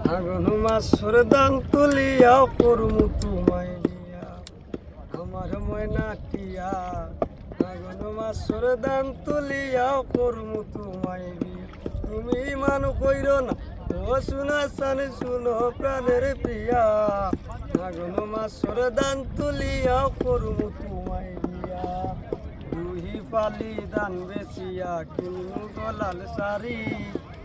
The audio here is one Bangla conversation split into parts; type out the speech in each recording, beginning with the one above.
আগুন মাসর দান তুলিয়া করমু তোমায় দিয়া আমার ময়না টিয়া আগুন মাসর দান তুলিয়া করমু তোমায় দিয়া তুমি মান কইর না ও শুনা সান শুনো প্রাণের প্রিয়া আগুন মাসর দান তুলিয়া করমু তোমায় দিয়া দুহি পালি দান বেচিয়া কিনু গলাল শাড়ি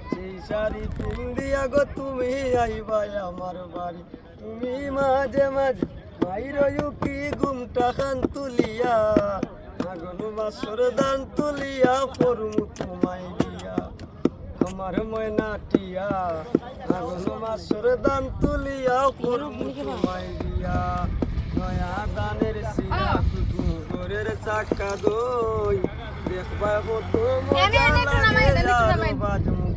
সেই শাড়ি পিন্দিয়া গো তুমি আইবাই আমার বাড়ি তুমি মাঝে মাঝে মাইরয়ু কি ঘুমটা খান তুলিয়া আগুন মাসর দান তুলিয়া করমু তোমায় দিয়া আমার ময়না টিয়া আগুন মাসর দান তুলিয়া করমু তোমায় দিয়া নয়া দানের সিরা তুতু গোরের চাকা দই দেখবা কত মজা লাগে বাজমু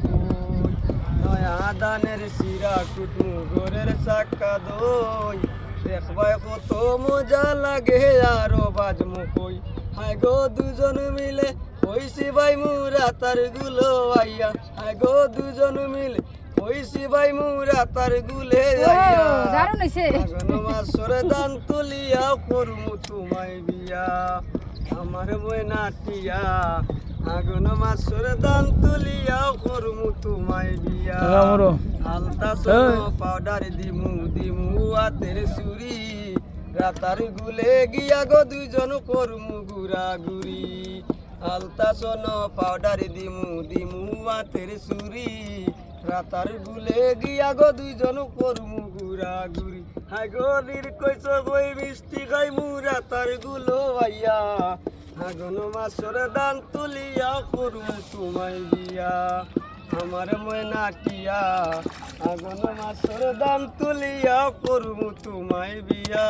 নয়া দানের সিরা কুটু গোরের চাকা দই দেখবা কত মজা লাগে আরো বাজমু কই হায় গো দুজন মিলে হইছি ভাই মুরা তার গুলো আইয়া হায় গো দুজন মিলে হইছি ভাই মুরা তার গুলে আইয়া দারুণ হইছে আগুন মাসর দান তুলিয়া করমু তোমায় বিয়া আমার ময়না টিয়া আগুন মাসর দান তুলিয়া করমু তোমায় বিয়া আলতা সোনো পাউডার দিমু দিমু আতের সুরি রাতার গুলে গিয়া গো দুইজন করমু গুড়া গুড়ি আলতা সোনো পাউডার দিমু দিমু আতের সুরি রাতার গুলে গিয়া গো দুইজন করমু গুড়া গুড়ি হাই গো নীর কইছ গই মিষ্টি খাই মুরা তার গুলো আইয়া আগুন মাসর দান তুলিয়া করমু তোমায় বিয়া আমার ময়না টিয়া আগুন মাসর দান তুলিয়া করমু তোমায় বিয়া।